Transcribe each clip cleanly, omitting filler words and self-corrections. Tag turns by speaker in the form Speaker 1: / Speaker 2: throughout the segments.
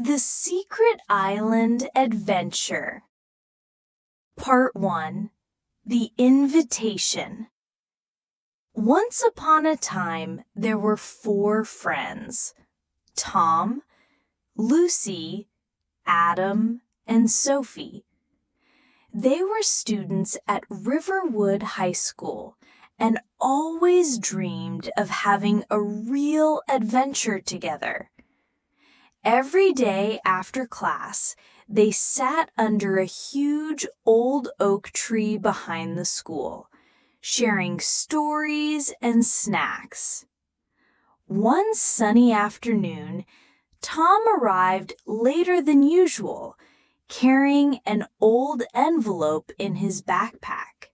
Speaker 1: The Secret Island Adventure. Part 1. The Invitation. Once upon a time, there were 4 friends: Tom, Lucy, Adam, and Sophie. They were students at Riverwood High School and always dreamed of having a real adventure together. Every day after class, they sat under a huge old oak tree behind the school, sharing stories and snacks. One sunny afternoon, Tom arrived later than usual, carrying an old envelope in his backpack.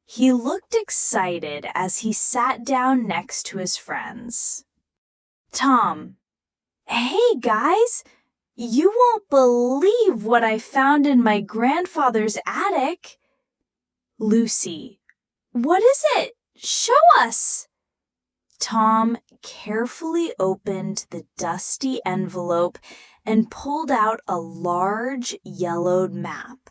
Speaker 1: He looked excited as he sat down next to his friends. Tom: "Hey guys, you won't believe what I found in my grandfather's attic." Lucy: "What is it? Show us." Tom carefully opened the dusty envelope and pulled out a large yellowed map.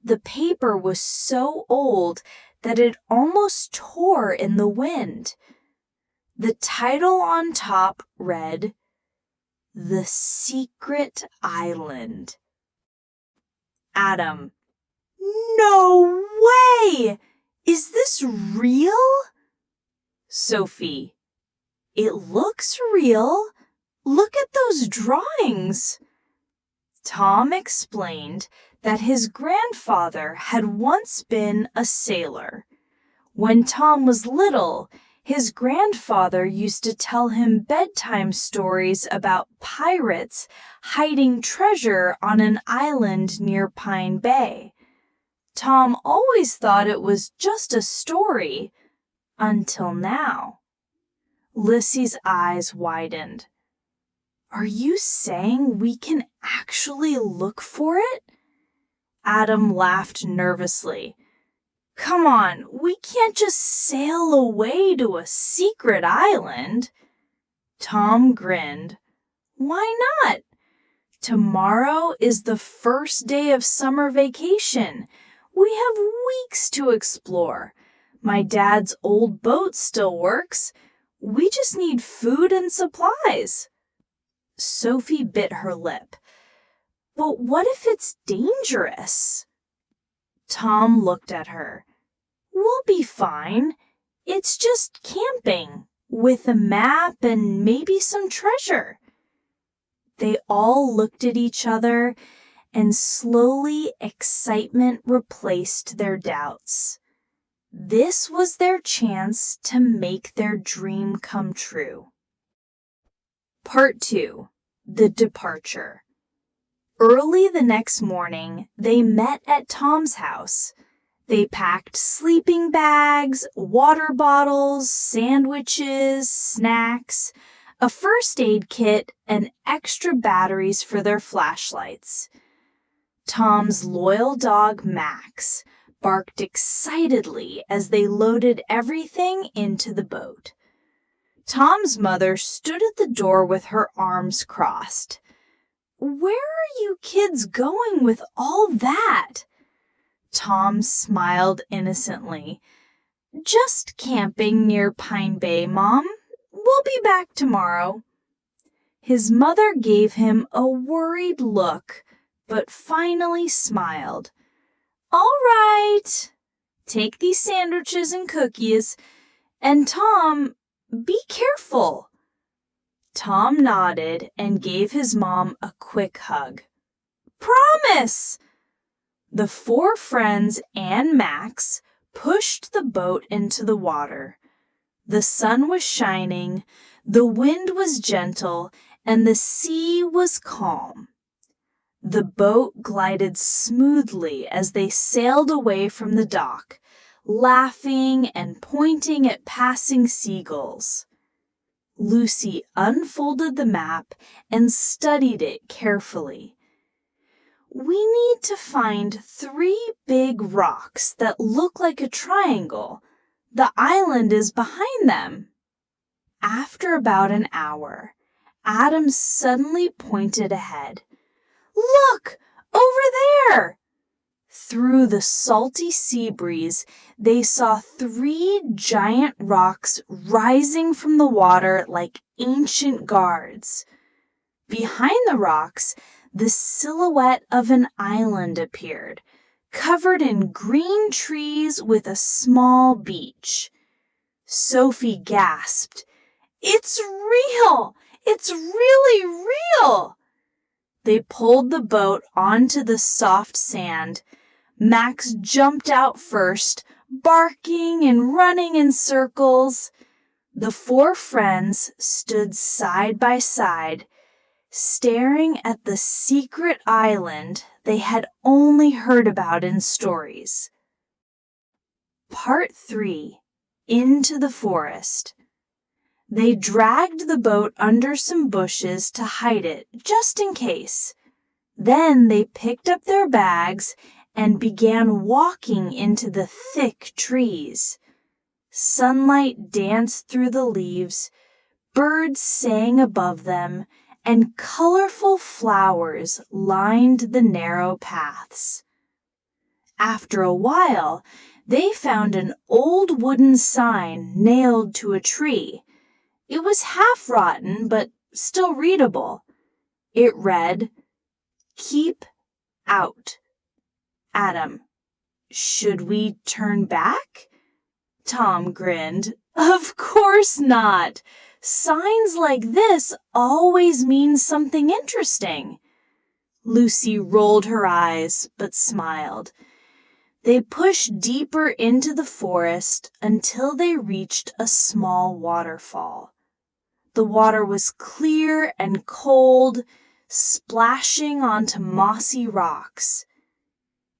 Speaker 1: The paper was so old that it almost tore in the wind. The title on top read, "The Secret Island." Adam: "No way! Is this real?" Sophie: "It looks real. Look at those drawings." Tom explained that his grandfather had once been a sailor. When Tom was little, his grandfather used to tell him bedtime stories about pirates hiding treasure on an island near Pine Bay. Tom always thought it was just a story, until now. Lucy's eyes widened. "Are you saying we can actually look for it?" Adam laughed nervously. "Come on, we can't just sail away to a secret island." Tom grinned. "Why not? Tomorrow is the first day of summer vacation. We have weeks to explore. My dad's old boat still works. We just need food and supplies." Sophie bit her lip. "But what if it's dangerous?" Tom looked at her. "We'll be fine. It's just camping, with a map and maybe some treasure." They all looked at each other, and slowly excitement replaced their doubts. This was their chance to make their dream come true. Part 2. The Departure. Early the next morning, they met at Tom's house. They packed sleeping bags, water bottles, sandwiches, snacks, a first aid kit, and extra batteries for their flashlights. Tom's loyal dog, Max, barked excitedly as they loaded everything into the boat. Tom's mother stood at the door with her arms crossed. "Where are you kids going with all that?" Tom smiled innocently. "Just camping near Pine Bay, Mom. We'll be back tomorrow." His mother gave him a worried look, but finally smiled. "All right. Take these sandwiches and cookies. And Tom, be careful." Tom nodded and gave his mom a quick hug. "Promise!" The 4 friends and Max pushed the boat into the water. The sun was shining, the wind was gentle, and the sea was calm. The boat glided smoothly as they sailed away from the dock, laughing and pointing at passing seagulls. Lucy unfolded the map and studied it carefully. "We need to find 3 big rocks that look like a triangle. The island is behind them." After about an hour, Adam suddenly pointed ahead. "Look! Over there!" Through the salty sea breeze, they saw 3 giant rocks rising from the water like ancient guards. Behind the rocks, the silhouette of an island appeared, covered in green trees with a small beach. Sophie gasped, "It's real! It's really real!" They pulled the boat onto the soft sand. Max jumped out first, barking and running in circles. The 4 friends stood side by side, staring at the secret island they had only heard about in stories. Part 3. Into the Forest. They dragged the boat under some bushes to hide it, just in case. Then they picked up their bags and began walking into the thick trees. Sunlight danced through the leaves, birds sang above them, and colorful flowers lined the narrow paths. After a while, they found an old wooden sign nailed to a tree. It was half rotten, but still readable. It read, "Keep out." Adam, "Should we turn back?" Tom grinned. "Of course not. Signs like this always mean something interesting." Lucy rolled her eyes, but smiled. They pushed deeper into the forest until they reached a small waterfall. The water was clear and cold, splashing onto mossy rocks.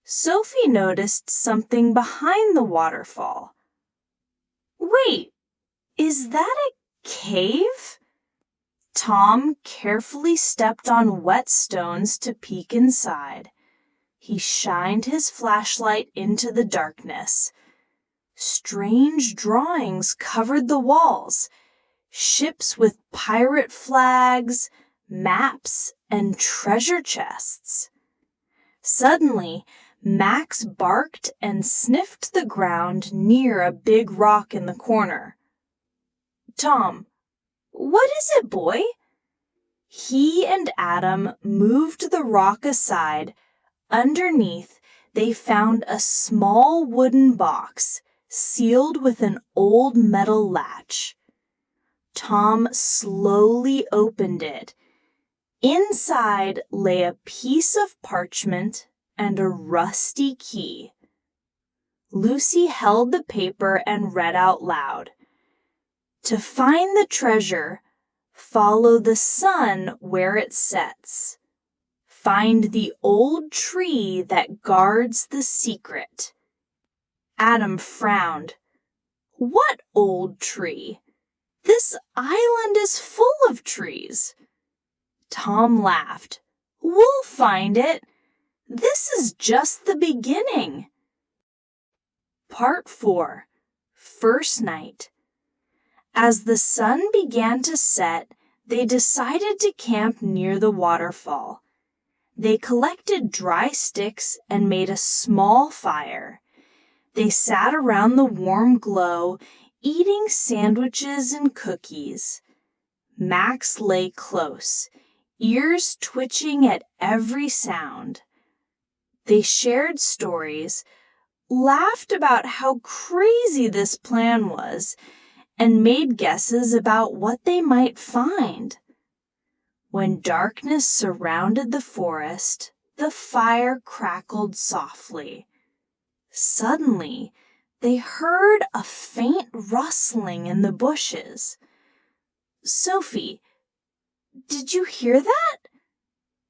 Speaker 1: Sophie noticed something behind the waterfall. "Wait, is that a cave?" Tom carefully stepped on wet stones to peek inside. He shined his flashlight into the darkness. Strange drawings covered the walls. Ships with pirate flags, maps, and treasure chests. Suddenly, Max barked and sniffed the ground near a big rock in the corner. "Tom, what is it, boy?" He and Adam moved the rock aside. Underneath, they found a small wooden box sealed with an old metal latch. Tom slowly opened it. Inside lay a piece of parchment and a rusty key. Lucy held the paper and read out loud, "To find the treasure, follow the sun where it sets. Find the old tree that guards the secret." Adam frowned. "What old tree? This island is full of trees." Tom laughed. "We'll find it. This is just the beginning." Part 4. First Night. As the sun began to set, they decided to camp near the waterfall. They collected dry sticks and made a small fire. They sat around the warm glow, eating sandwiches and cookies. Max lay close, ears twitching at every sound. They shared stories, laughed about how crazy this plan was, and made guesses about what they might find. When darkness surrounded the forest, the fire crackled softly. Suddenly, they heard a faint rustling in the bushes. "Sophie, did you hear that?"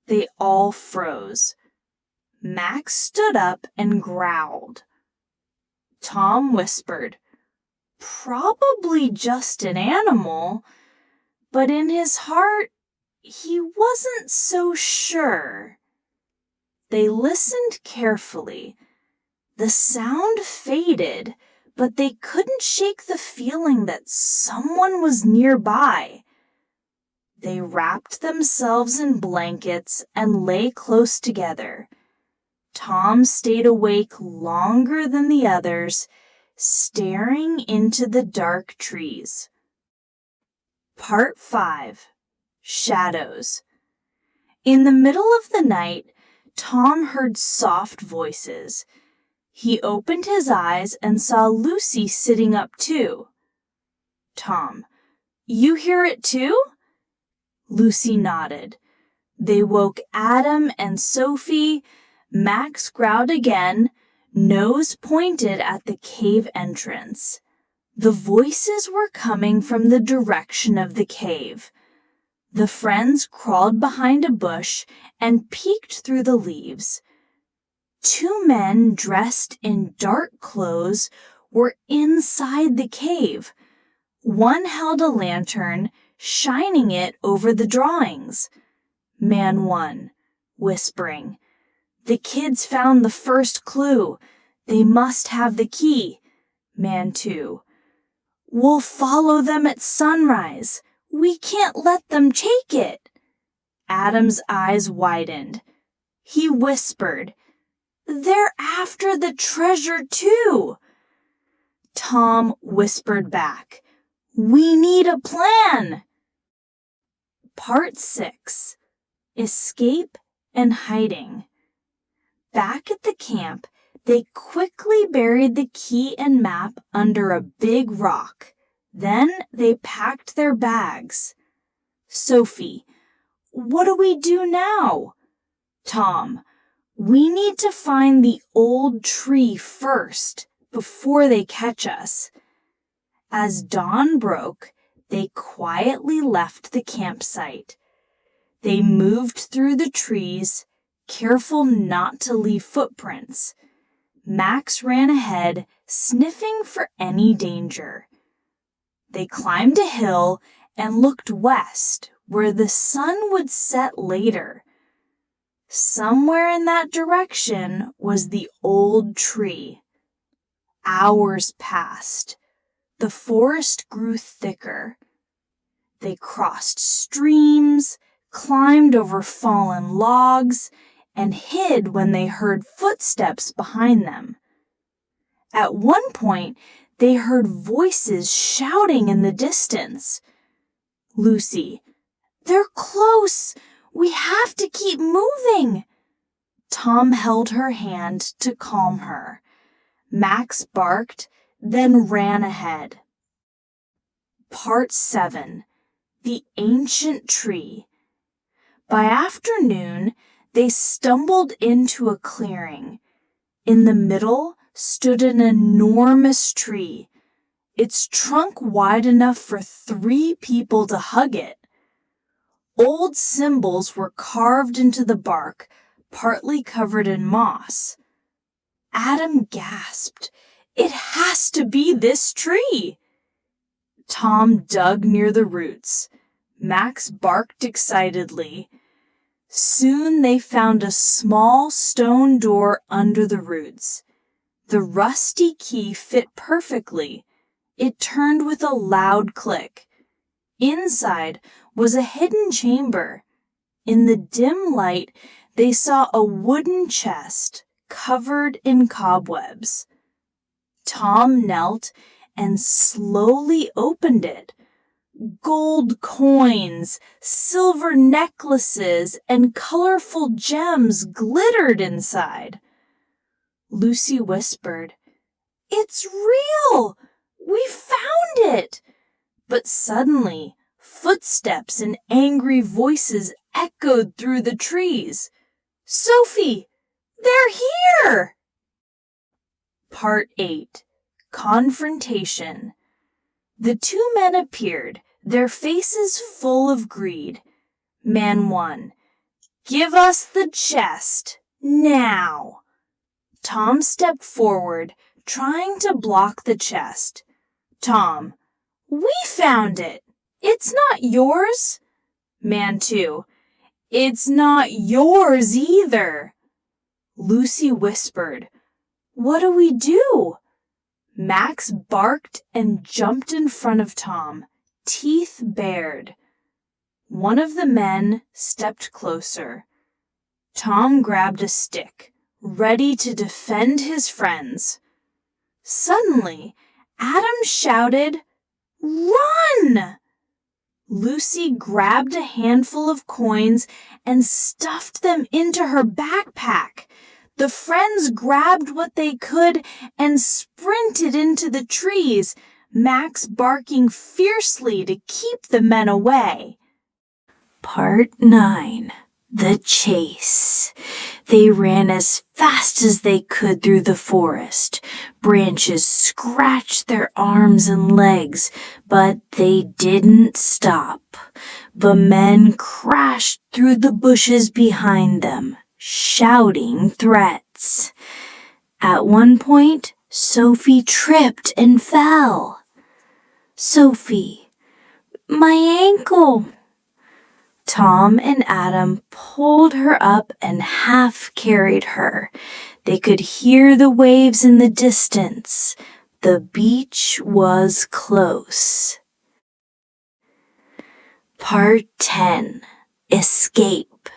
Speaker 1: They all froze. Max stood up and growled. Tom whispered, "Probably just an animal," but in his heart, he wasn't so sure. They listened carefully. The sound faded, but they couldn't shake the feeling that someone was nearby. They wrapped themselves in blankets and lay close together. Tom stayed awake longer than the others, staring into the dark trees. Part 5. Shadows. In the middle of the night, Tom heard soft voices. He opened his eyes and saw Lucy sitting up too. Tom, you hear it too? Lucy nodded. They woke Adam and Sophie. Max growled again, nose pointed at the cave entrance. The voices were coming from the direction of the cave. The friends crawled behind a bush and peeked through the leaves. 2 men dressed in dark clothes were inside the cave. One held a lantern, shining it over the drawings. Man 1, whispering, "The kids found the first clue. They must have the key." Man 2, "We'll follow them at sunrise. We can't let them take it." Adam's eyes widened. He whispered, "They're after the treasure too." Tom whispered back, "We need a plan." Part 6. Escape and Hiding. Back at the camp, they quickly buried the key and map under a big rock. Then they packed their bags. Sophie, what do we do now? Tom, we need to find the old tree first, before they catch us. As dawn broke, they quietly left the campsite. They moved through the trees, careful not to leave footprints. Max ran ahead, sniffing for any danger. They climbed a hill and looked west, where the sun would set later. Somewhere in that direction was the old tree. Hours passed. The forest grew thicker. They crossed streams, climbed over fallen logs, and hid when they heard footsteps behind them. At one point, they heard voices shouting in the distance. Lucy, "They're close! We have to keep moving!" Tom held her hand to calm her. Max barked, then ran ahead. Part 7. The Ancient Tree. By afternoon, they stumbled into a clearing. In the middle stood an enormous tree, its trunk wide enough for 3 people to hug it. Old symbols were carved into the bark, partly covered in moss. Adam gasped, "It has to be this tree!" Tom dug near the roots. Max barked excitedly. Soon they found a small stone door under the roots. The rusty key fit perfectly. It turned with a loud click. Inside was a hidden chamber. In the dim light, they saw a wooden chest covered in cobwebs. Tom knelt and slowly opened it. Gold coins, silver necklaces, and colorful gems glittered inside. Lucy whispered, "It's real! We found it!" But suddenly, footsteps and angry voices echoed through the trees. "Sophie, they're here!" Part 8. Confrontation. The 2 men appeared, their faces full of greed. Man 1, "Give us the chest, now!" Tom stepped forward, trying to block the chest. Tom, "We found it! It's not yours!" Man 2, "It's not yours either!" Lucy whispered, "What do we do?" Max barked and jumped in front of Tom, teeth bared. One of the men stepped closer. Tom grabbed a stick, ready to defend his friends. Suddenly, Adam shouted, "Run!" Lucy grabbed a handful of coins and stuffed them into her backpack. The friends grabbed what they could and sprinted into the trees, Max barking fiercely to keep the men away. Part 9. The Chase. They ran as fast as they could through the forest. Branches scratched their arms and legs, but they didn't stop. The men crashed through the bushes behind them, shouting threats. At one point, Sophie tripped and fell. "Sophie, my ankle." Tom and Adam pulled her up and half carried her. They could hear the waves in the distance. The beach was close. Part 10. Escape.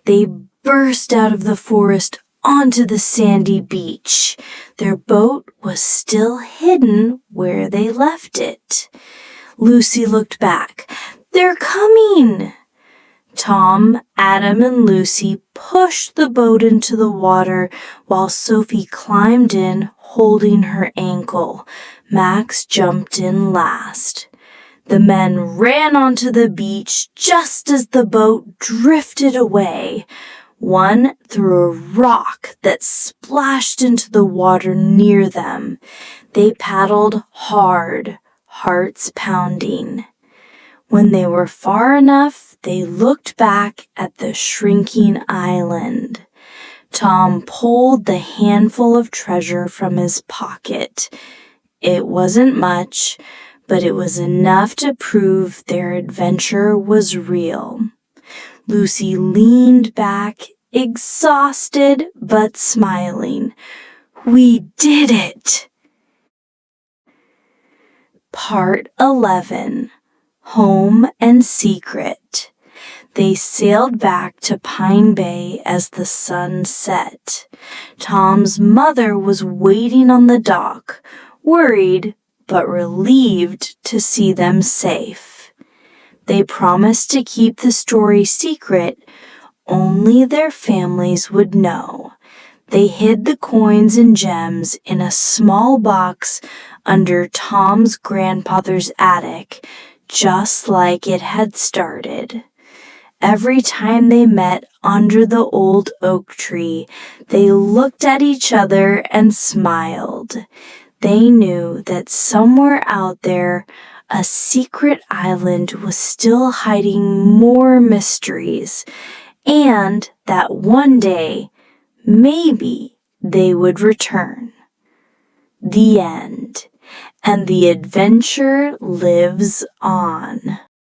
Speaker 1: They burst out of the forest onto the sandy beach. Their boat was still hidden where they left it. Lucy looked back. "They're coming!" Tom, Adam, and Lucy pushed the boat into the water while Sophie climbed in, holding her ankle. Max jumped in last. The men ran onto the beach just as the boat drifted away. One threw a rock that splashed into the water near them. They paddled hard, hearts pounding. When they were far enough, they looked back at the shrinking island. Tom pulled the handful of treasure from his pocket. It wasn't much, but it was enough to prove their adventure was real. Lucy leaned back, exhausted but smiling. "We did it!" Part 11. Home and Secret. They sailed back to Pine Bay as the sun set. Tom's mother was waiting on the dock, worried but relieved to see them safe. They promised to keep the story secret. Only their families would know. They hid the coins and gems in a small box under Tom's grandfather's attic, just like it had started. Every time they met under the old oak tree, they looked at each other and smiled. They knew that somewhere out there, a secret island was still hiding more mysteries, and that one day, maybe they would return. The end. And the adventure lives on.